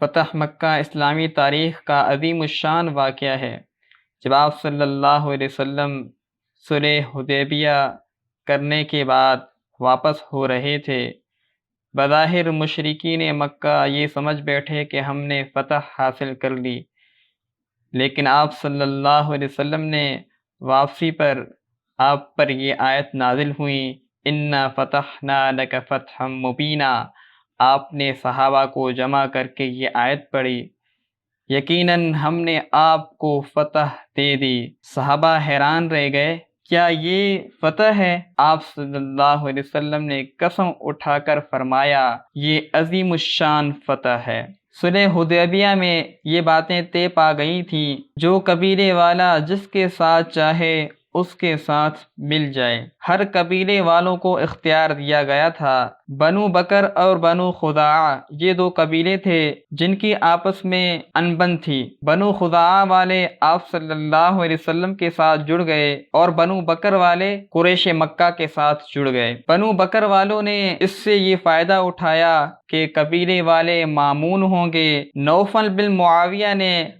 فتح مکہ اسلامی تاریخ کا عظیم الشان واقعہ ہے۔ جب آپ صلی اللہ علیہ وسلم صلح حدیبیہ کرنے کے بعد واپس ہو رہے تھے، بظاہر مشرکین مکہ یہ سمجھ بیٹھے کہ ہم نے فتح حاصل کر لی، لیکن آپ صلی اللہ علیہ وسلم نے واپسی پر آپ پر یہ آیت نازل ہوئیں، اِنَّا فَتَحْنَا لَكَ فَتْحًا مُبِينًا۔ آپ نے صحابہ کو جمع کر کے یہ آیت پڑھی، یقیناً ہم نے آپ کو فتح دے دی۔ صحابہ حیران رہ گئے، کیا یہ فتح ہے؟ آپ صلی اللہ علیہ وسلم نے قسم اٹھا کر فرمایا، یہ عظیم الشان فتح ہے۔ صلح حدیبیہ میں یہ باتیں طے پا گئی تھیں، جو قبیلے والا جس کے ساتھ چاہے اس کے ساتھ مل جائے۔ ہر قبیلے والوں کو اختیار دیا گیا تھا۔ بنو بکر اور بنو خزاعہ یہ دو قبیلے تھے جن کی آپس میں انبن تھی۔ بنو خزاعہ والے آپ صلی اللہ علیہ وسلم کے ساتھ جڑ گئے اور بنو بکر والے قریش مکہ کے ساتھ جڑ گئے۔ بنو بکر والوں نے اس سے یہ فائدہ اٹھایا کہ قبیلے والے مامون ہوں گے۔ نوفل بن معاویہ نے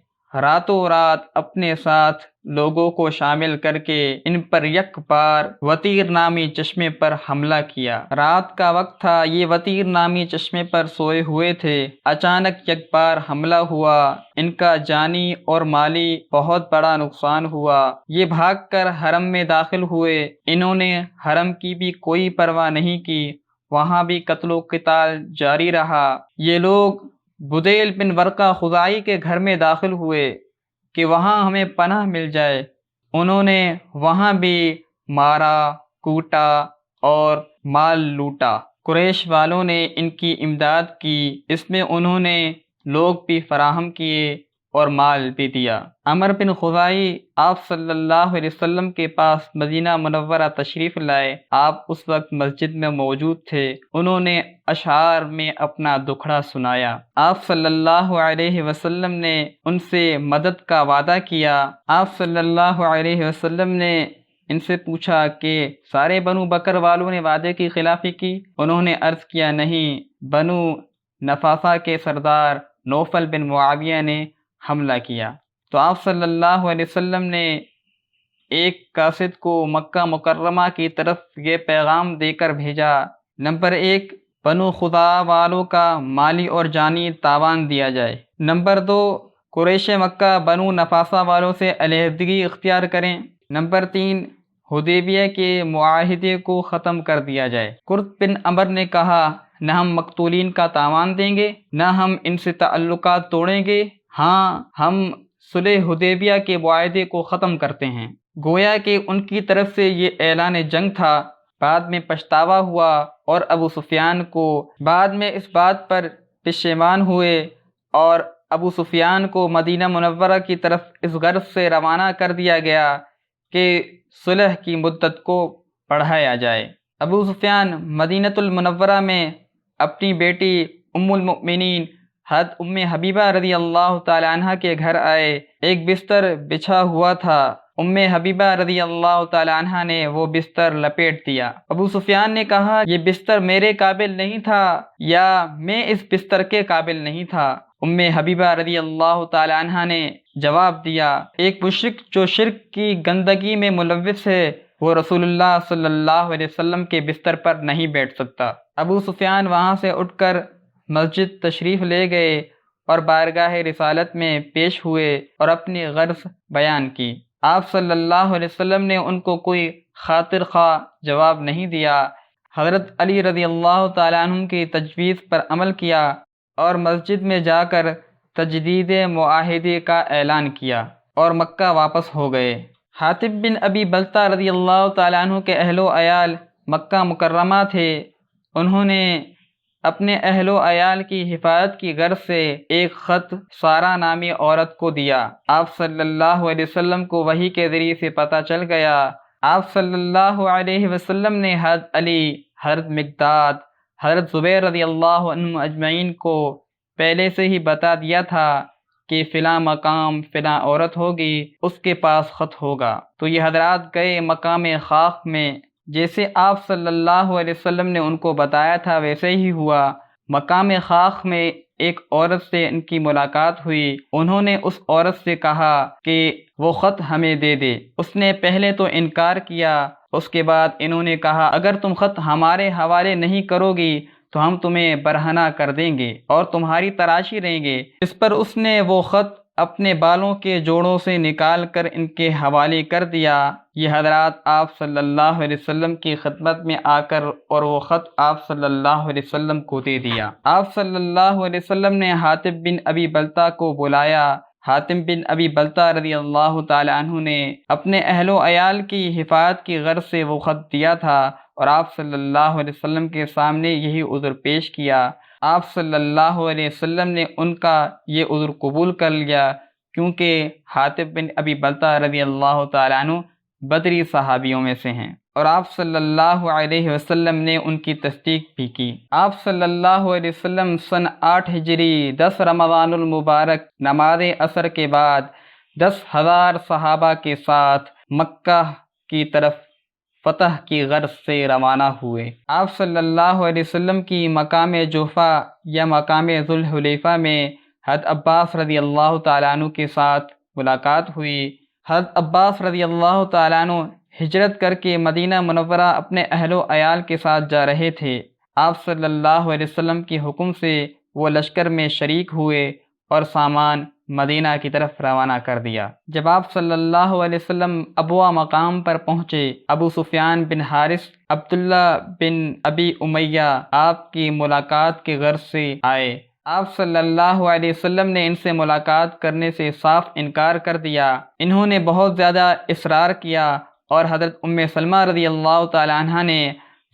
راتوں رات اپنے ساتھ لوگوں کو شامل کر کے ان پر یک بار وتیر نامی چشمے پر حملہ کیا۔ رات کا وقت تھا، یہ وتیر نامی چشمے پر سوئے ہوئے تھے۔ اچانک یک بار حملہ ہوا، ان کا جانی اور مالی بہت بڑا نقصان ہوا۔ یہ بھاگ کر حرم میں داخل ہوئے۔ انہوں نے حرم کی بھی کوئی پرواہ نہیں کی، وہاں بھی قتل و قتال جاری رہا۔ یہ لوگ بدیل بن ورقہ خزاعی کے گھر میں داخل ہوئے کہ وہاں ہمیں پناہ مل جائے۔ انہوں نے وہاں بھی مارا، کوٹا اور مال لوٹا۔ قریش والوں نے ان کی امداد کی، اس میں انہوں نے لوگ بھی فراہم کیے اور مال بھی دیا۔ عمر بن خزاعی آپ صلی اللہ علیہ وسلم کے پاس مدینہ منورہ تشریف لائے۔ آپ اس وقت مسجد میں موجود تھے۔ انہوں نے اشعار میں اپنا دکھڑا سنایا۔ آپ صلی اللہ علیہ وسلم نے ان سے مدد کا وعدہ کیا۔ آپ صلی اللہ علیہ وسلم نے ان سے پوچھا کہ سارے بنو بکر والوں نے وعدے کی خلافی کی؟ انہوں نے عرض کیا، نہیں، بنو نفاسہ کے سردار نوفل بن معاویہ نے حملہ کیا۔ تو آپ صلی اللہ علیہ وسلم نے ایک قاصد کو مکہ مکرمہ کی طرف یہ پیغام دے کر بھیجا، نمبر 1، بنو خزاعہ والوں کا مالی اور جانی تاوان دیا جائے۔ نمبر 2، قریش مکہ بنو نفاسہ والوں سے علیحدگی اختیار کریں۔ نمبر 3، حدیبیہ کے معاہدے کو ختم کر دیا جائے۔ قرط بن عمر نے کہا، نہ ہم مقتولین کا تاوان دیں گے، نہ ہم ان سے تعلقات توڑیں گے، ہاں ہم صلح حدیبیہ کے معاہدے کو ختم کرتے ہیں۔ گویا کہ ان کی طرف سے یہ اعلان جنگ تھا۔ بعد میں پچھتاوا ہوا اور ابو سفیان کو بعد میں اس بات پر پشیمان ہوئے اور ابو سفیان کو مدینہ منورہ کی طرف اس غرض سے روانہ کر دیا گیا کہ صلح کی مدت کو بڑھایا جائے۔ ابو سفیان مدینہ المنورہ میں اپنی بیٹی ام المؤمنین حضرت ام حبیبہ رضی اللہ تعالی عنہ کے گھر آئے۔ ایک بستر بچھا ہوا تھا، ام حبیبہ رضی اللہ تعالی عنہ نے وہ بستر لپیٹ دیا۔ ابو سفیان نے کہا، یہ بستر میرے قابل نہیں تھا یا میں اس بستر کے قابل نہیں تھا؟ ام حبیبہ رضی اللہ تعالی عنہ نے جواب دیا، ایک مشرک جو شرک کی گندگی میں ملوث ہے، وہ رسول اللہ صلی اللہ علیہ وسلم کے بستر پر نہیں بیٹھ سکتا۔ ابو سفیان وہاں سے اٹھ کر مسجد تشریف لے گئے اور بارگاہ رسالت میں پیش ہوئے اور اپنی غرض بیان کی۔ آپ صلی اللہ علیہ وسلم نے ان کو کوئی خاطر خواہ جواب نہیں دیا۔ حضرت علی رضی اللہ تعالیٰ عنہ کی تجویز پر عمل کیا اور مسجد میں جا کر تجدید معاہدے کا اعلان کیا اور مکہ واپس ہو گئے۔ حاطب بن ابی بلتہ رضی اللہ تعالیٰ عنہ کے اہل و عیال مکہ مکرمہ تھے۔ انہوں نے اپنے اہل و عیال کی حفاظت کی غرض سے ایک خط سارہ نامی عورت کو دیا۔ آپ صلی اللہ علیہ وسلم کو وحی کے ذریعے سے پتہ چل گیا۔ آپ صلی اللہ علیہ وسلم نے حضرت علی، حضرت مقداد، حضرت زبیر رضی اللہ عنہم اجمعین کو پہلے سے ہی بتا دیا تھا کہ فلاں مقام فلاں عورت ہوگی، اس کے پاس خط ہوگا۔ تو یہ حضرات گئے مقام خاک میں، جیسے آپ صلی اللہ علیہ وسلم نے ان کو بتایا تھا ویسے ہی ہوا۔ مقام خاک میں ایک عورت سے ان کی ملاقات ہوئی۔ انہوں نے اس عورت سے کہا کہ وہ خط ہمیں دے دے۔ اس نے پہلے تو انکار کیا، اس کے بعد انہوں نے کہا اگر تم خط ہمارے حوالے نہیں کرو گی تو ہم تمہیں برہنہ کر دیں گے اور تمہاری تراشی لیں گے۔ اس پر اس نے وہ خط اپنے بالوں کے جوڑوں سے نکال کر ان کے حوالے کر دیا۔ یہ حضرات آپ صلی اللہ علیہ وسلم کی خدمت میں آ کر اور وہ خط آپ صلی اللہ علیہ وسلم کو دے دیا۔ آپ صلی اللہ علیہ وسلم نے حاتب بن ابی بلتہ کو بلایا۔ حاتم بن ابی بلتہ رضی اللہ تعالی عنہ نے اپنے اہل و عیال کی حفاظت کی غرض سے وہ خط دیا تھا اور آپ صلی اللہ علیہ وسلم کے سامنے یہی عذر پیش کیا۔ آپ صلی اللہ علیہ وسلم نے ان کا یہ عذر قبول کر لیا کیونکہ حاتب بن ابی بلتہ رضی اللہ تعالیٰ عنہ بدری صحابیوں میں سے ہیں، اور آپ صلی اللہ علیہ وسلم نے ان کی تصدیق بھی کی۔ آپ صلی اللہ علیہ وسلم سن 8 ہجری 10 رمضان المبارک نماز عصر کے بعد 10,000 صحابہ کے ساتھ مکہ کی طرف فتح کی غرض سے روانہ ہوئے۔ آپ صلی اللہ علیہ وسلم کی مقام جوفہ یا مقام ذوالحلیفہ میں حضرت عباس رضی اللہ تعالیٰ عنہ کے ساتھ ملاقات ہوئی۔ حضرت عباس رضی اللہ تعالیٰ عنہ ہجرت کر کے مدینہ منورہ اپنے اہل و عیال کے ساتھ جا رہے تھے۔ آپ صلی اللہ علیہ وسلم کے حکم سے وہ لشکر میں شریک ہوئے اور سامان مدینہ کی طرف روانہ کر دیا۔ جب آپ صلی اللہ علیہ وسلم ابوا مقام پر پہنچے، ابو سفیان بن حارث، عبداللہ بن ابی امیہ آپ کی ملاقات کی غرض سے آئے۔ آپ صلی اللہ علیہ وسلم نے ان سے ملاقات کرنے سے صاف انکار کر دیا۔ انہوں نے بہت زیادہ اصرار کیا اور حضرت ام سلمہ رضی اللہ تعالی عنہا نے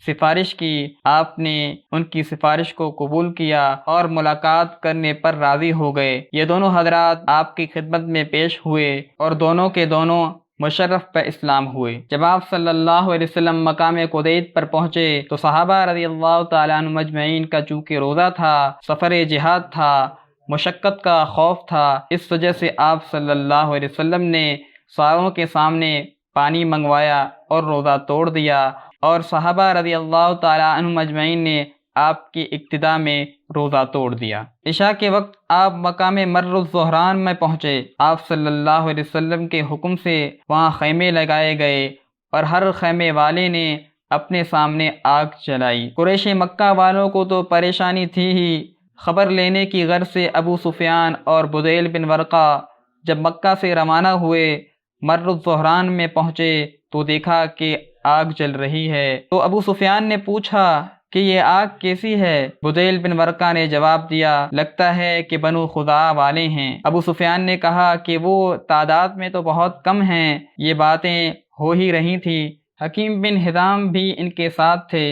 سفارش کی۔ آپ نے ان کی سفارش کو قبول کیا اور ملاقات کرنے پر راضی ہو گئے۔ یہ دونوں حضرات آپ کی خدمت میں پیش ہوئے اور دونوں کے دونوں مشرف پہ اسلام ہوئے۔ جب آپ صلی اللہ علیہ وسلم مقام قدید پر پہنچے تو صحابہ رضی اللہ تعالیٰ عنہ مجمعین کا چونکہ روزہ تھا، سفر جہاد تھا، مشقت کا خوف تھا، اس وجہ سے آپ صلی اللہ علیہ وسلم نے ساروں کے سامنے پانی منگوایا اور روزہ توڑ دیا، اور صحابہ رضی اللہ تعالیٰ عنہ مجمعین نے آپ کی اقتداء میں روزہ توڑ دیا۔ عشاء کے وقت آپ مقام مر الزہران میں پہنچے۔ آپ صلی اللہ علیہ وسلم کے حکم سے وہاں خیمے لگائے گئے اور ہر خیمے والے نے اپنے سامنے آگ جلائی۔ قریش مکہ والوں کو تو پریشانی تھی ہی، خبر لینے کی غرض سے ابو سفیان اور بدیل بن ورقہ جب مکہ سے روانہ ہوئے، مر الزہران میں پہنچے تو دیکھا کہ آگ جل رہی ہے۔ تو ابو سفیان نے پوچھا کہ یہ آگ کیسی ہے؟ بدیل بن ورقہ نے جواب دیا لگتا ہے کہ بنو خزاعہ والے ہیں۔ ابو سفیان نے کہا کہ وہ تعداد میں تو بہت کم ہیں۔ یہ باتیں ہو ہی رہی تھی، حکیم بن حزام بھی ان کے ساتھ تھے۔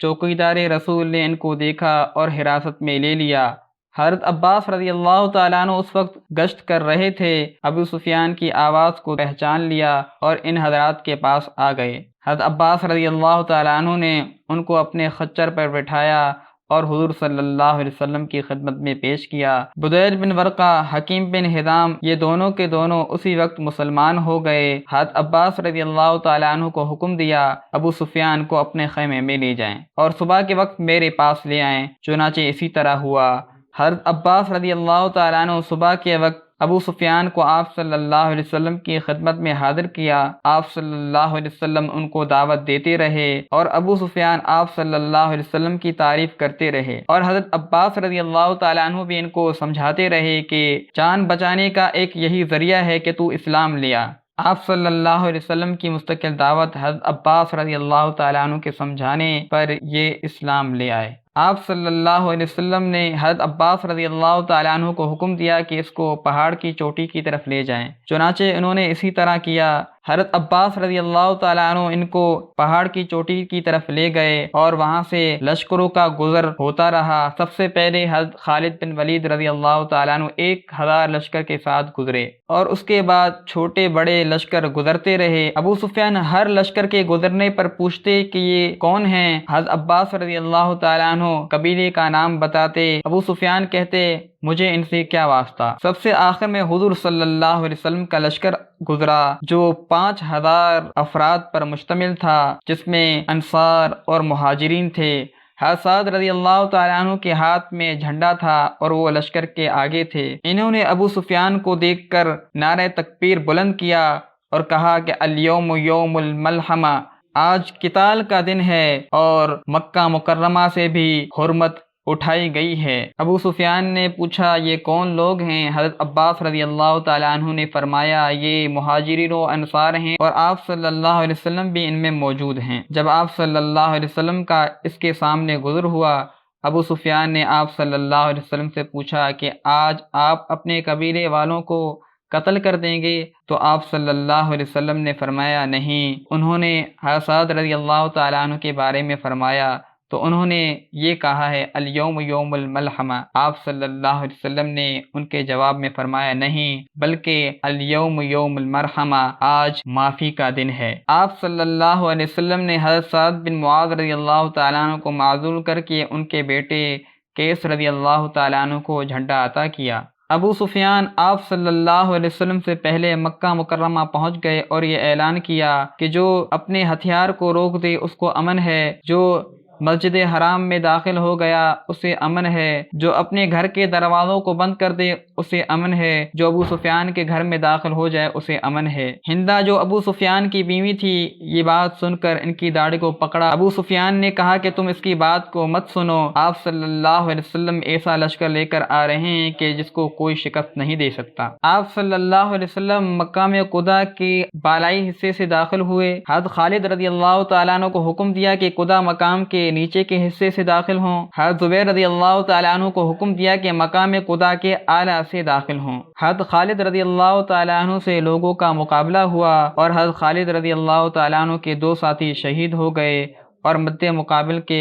چوکیدار رسول نے ان کو دیکھا اور حراست میں لے لیا۔ حضرت عباس رضی اللہ تعالیٰ عنہ اس وقت گشت کر رہے تھے۔ ابو سفیان کی آواز کو پہچان لیا اور ان حضرات کے پاس آ گئے۔ حضرت عباس رضی اللہ تعالیٰ عنہ نے ان کو اپنے خچر پر بٹھایا اور حضور صلی اللہ علیہ وسلم کی خدمت میں پیش کیا۔ بدیل بن ورقہ، حکیم بن حزام، یہ دونوں کے دونوں اسی وقت مسلمان ہو گئے۔ حضرت عباس رضی اللہ تعالیٰ عنہ کو حکم دیا ابو سفیان کو اپنے خیمے میں لے جائیں اور صبح کے وقت میرے پاس لے آئیں۔ چنانچہ اسی طرح ہوا۔ حضرت عباس رضی اللہ تعالیٰ عنہ صبح کے وقت ابو سفیان کو آپ صلی اللہ علیہ وسلم کی خدمت میں حاضر کیا۔ آپ صلی اللہ علیہ وسلم ان کو دعوت دیتے رہے اور ابو سفیان آپ صلی اللہ علیہ وسلم کی تعریف کرتے رہے، اور حضرت عباس رضی اللہ تعالیٰ عنہ بھی ان کو سمجھاتے رہے کہ جان بچانے کا ایک یہی ذریعہ ہے کہ تو اسلام لیا۔ آپ صلی اللہ علیہ وسلم کی مستقل دعوت حضرت عباس رضی اللہ تعالیٰ عنہ کے سمجھانے پر یہ اسلام لے آئے۔ آپ صلی اللہ علیہ وسلم نے حضرت عباس رضی اللہ تعالیٰ عنہ کو حکم دیا کہ اس کو پہاڑ کی چوٹی کی طرف لے جائیں۔ چنانچہ انہوں نے اسی طرح کیا۔ حضرت عباس رضی اللہ تعالیٰ عنہ ان کو پہاڑ کی چوٹی کی طرف لے گئے اور وہاں سے لشکروں کا گزر ہوتا رہا۔ سب سے پہلے حضرت خالد بن ولید رضی اللہ تعالیٰ عنہ 1000 لشکر کے ساتھ گزرے اور اس کے بعد چھوٹے بڑے لشکر گزرتے رہے۔ ابو سفیان ہر لشکر کے گزرنے پر پوچھتے کہ یہ کون ہیں؟ حضرت عباس رضی اللہ تعالیٰ عنہ قبیلے کا نام بتاتے۔ ابو سفیان کہتے مجھے ان سے کیا واسطہ۔ سب سے آخر میں حضور صلی اللہ علیہ وسلم کا لشکر گزرا جو 5000 افراد پر مشتمل تھا، جس میں انصار اور مہاجرین تھے۔ حضرت سعد رضی اللہ تعالیٰ عنہ کے ہاتھ میں جھنڈا تھا اور وہ لشکر کے آگے تھے۔ انہوں نے ابو سفیان کو دیکھ کر نعرہ تکبیر بلند کیا اور کہا کہ الیوم یوم الملحمہ، آج قتال کا دن ہے اور مکہ مکرمہ سے بھی حرمت اٹھائی گئی ہے۔ ابو سفیان نے پوچھا یہ کون لوگ ہیں؟ حضرت عباس رضی اللہ تعالیٰ عنہ نے فرمایا یہ مہاجرین و انصار ہیں اور آپ صلی اللہ علیہ وسلم بھی ان میں موجود ہیں۔ جب آپ صلی اللہ علیہ وسلم کا اس کے سامنے گزر ہوا، ابو سفیان نے آپ صلی اللہ علیہ وسلم سے پوچھا کہ آج آپ اپنے قبیلے والوں کو قتل کر دیں گے؟ تو آپ صلی اللہ علیہ وسلم نے فرمایا نہیں۔ انہوں نے حضرت سعد رضی اللہ تعالیٰ عنہ کے بارے میں فرمایا تو انہوں نے یہ کہا ہے الیوم یوم الملحمہ۔ آپ صلی اللہ علیہ وسلم نے ان کے جواب میں فرمایا نہیں بلکہ الیوم یوم المرحمہ، آج معافی کا دن ہے۔ آپ صلی اللہ علیہ وسلم نے حضرت سعد بن معاذ رضی اللہ تعالیٰ عنہ کو معزول کر کے ان کے بیٹے قیس رضی اللہ تعالیٰ عنہ کو جھنڈا عطا کیا۔ ابو سفیان آپ صلی اللہ علیہ وسلم سے پہلے مکہ مکرمہ پہنچ گئے اور یہ اعلان کیا کہ جو اپنے ہتھیار کو روک دے اس کو امن ہے، جو مسجد حرام میں داخل ہو گیا اسے امن ہے، جو اپنے گھر کے دروازوں کو بند کر دے اسے امن ہے، جو ابو سفیان کے گھر میں داخل ہو جائے اسے امن ہے۔ ہندا جو ابو سفیان کی بیوی تھی یہ بات سن کر ان کی داڑھی کو پکڑا۔ ابو سفیان نے کہا کہ تم اس کی بات کو مت سنو، آپ صلی اللہ علیہ وسلم ایسا لشکر لے کر آ رہے ہیں کہ جس کو کوئی شکست نہیں دے سکتا۔ آپ صلی اللہ علیہ وسلم مقام قدا کے بالائی حصے سے داخل ہوئے۔ حضرت خالد رضی اللہ تعالیٰ عنہ کو حکم دیا کہ قدا مقام کے نیچے کے حصے سے داخل ہوں۔ حضرت زبیر رضی اللہ تعالیٰ عنہ کو حکم دیا کہ مقام قدا کے اعلیٰ سے داخل ہوں۔ حضرت خالد رضی اللہ تعالیٰ عنہ سے لوگوں کا مقابلہ ہوا اور حضرت خالد رضی اللہ تعالیٰ عنہ کے 2 ساتھی شہید ہو گئے اور مد مقابل کے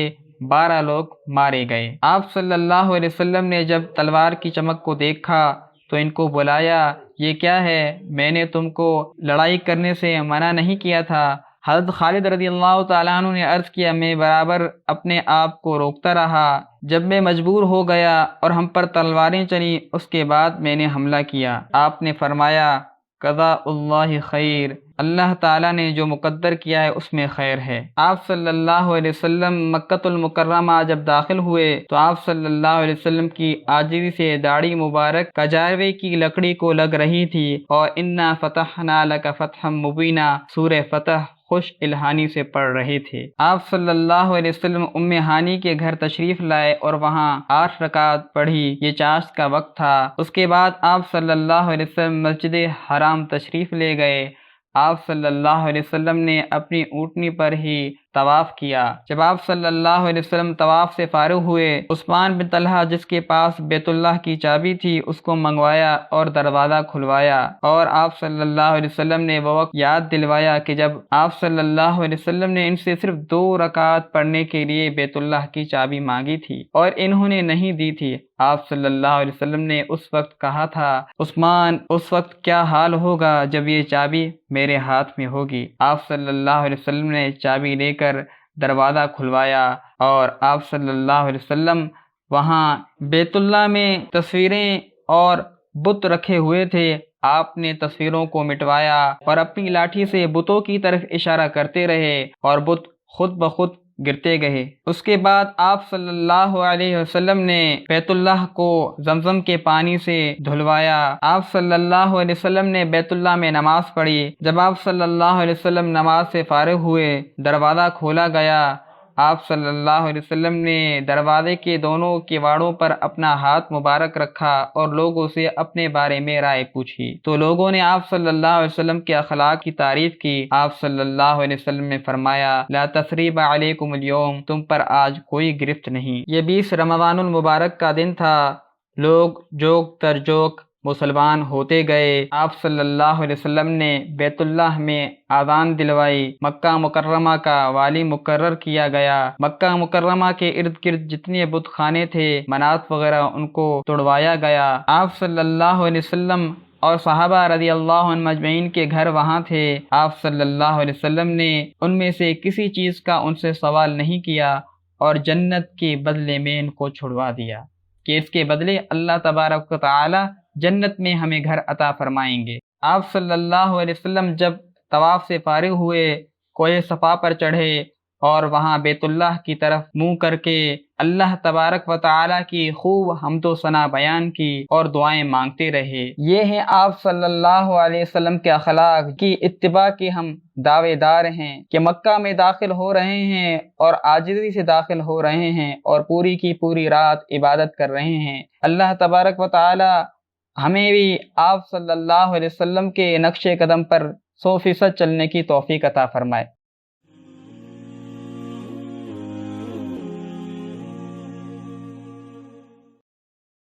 12 لوگ مارے گئے۔ آپ صلی اللہ علیہ وسلم نے جب تلوار کی چمک کو دیکھا تو ان کو بلایا، یہ کیا ہے؟ میں نے تم کو لڑائی کرنے سے منع نہیں کیا تھا۔ حضرت خالد رضی اللہ تعالیٰ عنہ نے عرض کیا میں برابر اپنے آپ کو روکتا رہا، جب میں مجبور ہو گیا اور ہم پر تلواریں چلیں اس کے بعد میں نے حملہ کیا۔ آپ نے فرمایا قضاء اللہ خیر، اللہ تعالیٰ نے جو مقدر کیا ہے اس میں خیر ہے۔ آپ صلی اللہ علیہ وسلم مکۃ المکرمہ جب داخل ہوئے تو آپ صلی اللہ علیہ وسلم کی عاجزی سے داڑھی مبارک کجاوے کی لکڑی کو لگ رہی تھی اور انا فتحنا لک فتحا مبینا سورہ فتح خوش الہانی سے پڑھ رہے تھے۔ آپ صلی اللہ علیہ وسلم ام ہانی کے گھر تشریف لائے اور وہاں 8 رکعت پڑھی، یہ چاشت کا وقت تھا۔ اس کے بعد آپ صلی اللہ علیہ وسلم مسجد حرام تشریف لے گئے۔ آپ صلی اللہ علیہ وسلم نے اپنی اونٹنی پر ہی طواف کیا۔ جب آپ صلی اللہ علیہ وسلم طواف سے فارغ ہوئے، عثمان بن طلحہ جس کے پاس بیت اللہ کی چابی تھی اس کو منگوایا اور دروازہ کھلوایا، اور آپ صلی اللہ علیہ وسلم نے وہ وقت یاد دلوایا کہ جب آپ صلی اللہ علیہ وسلم نے ان سے صرف 2 رکعت پڑھنے کے لیے بیت اللہ کی چابی مانگی تھی اور انہوں نے نہیں دی تھی۔ آپ صلی اللہ علیہ وسلم نے اس وقت کہا تھا عثمان اس وقت کیا حال ہوگا جب یہ چابی میرے ہاتھ میں ہوگی۔ آپ صلی اللہ علیہ وسلم نے چابی لے کر دروازہ کھلوایا اور آپ صلی اللہ علیہ وسلم وہاں بیت اللہ میں تصویریں اور بت رکھے ہوئے تھے۔ آپ نے تصویروں کو مٹوایا اور اپنی لاٹھی سے بتوں کی طرف اشارہ کرتے رہے اور بت خود بخود گرتے گئے۔ اس کے بعد آپ صلی اللہ علیہ وسلم نے بیت اللہ کو زمزم کے پانی سے دھلوایا۔ آپ صلی اللہ علیہ وسلم نے بیت اللہ میں نماز پڑھی۔ جب آپ صلی اللہ علیہ وسلم نماز سے فارغ ہوئے، دروازہ کھولا گیا۔ آپ صلی اللہ علیہ وسلم نے دروازے کے دونوں کواڑوں پر اپنا ہاتھ مبارک رکھا اور لوگوں سے اپنے بارے میں رائے پوچھی، تو لوگوں نے آپ صلی اللہ علیہ وسلم کے اخلاق کی تعریف کی۔ آپ صلی اللہ علیہ وسلم نے فرمایا لا تثریب علیکم اليوم، تم پر آج کوئی گرفت نہیں۔ یہ 20 رمضان المبارک کا دن تھا۔ لوگ جوک تر جوک مسلمان ہوتے گئے۔ آپ صلی اللہ علیہ وسلم نے بیت اللہ میں آذان دلوائی، مکہ مکرمہ کا والی مقرر کیا گیا۔ مکہ مکرمہ کے ارد گرد جتنے بت خانے تھے، منات وغیرہ، ان کو توڑوایا گیا۔ آپ صلی اللہ علیہ وسلم اور صحابہ رضی اللہ عنہم اجمعین کے گھر وہاں تھے۔ آپ صلی اللہ علیہ وسلم نے ان میں سے کسی چیز کا ان سے سوال نہیں کیا اور جنت کے بدلے میں ان کو چھڑوا دیا کہ اس کے بدلے اللہ تبارک و تعالی جنت میں ہمیں گھر عطا فرمائیں گے۔ آپ صلی اللہ علیہ وسلم جب طواف سے فارغ ہوئے، کوہ صفا پر چڑھے اور وہاں بیت اللہ کی طرف منہ کر کے اللہ تبارک و تعالیٰ کی خوب حمد و ثنا بیان کی اور دعائیں مانگتے رہے۔ یہ ہیں آپ صلی اللہ علیہ وسلم کے اخلاق کی اتباع کے ہم دعوے دار ہیں کہ مکہ میں داخل ہو رہے ہیں اور عاجزی سے داخل ہو رہے ہیں اور پوری کی پوری رات عبادت کر رہے ہیں۔ اللہ تبارک و تعالیٰ ہمیں بھی آپ صلی اللہ علیہ وسلم کے نقش قدم پر 100% چلنے کی توفیق عطا فرمائے۔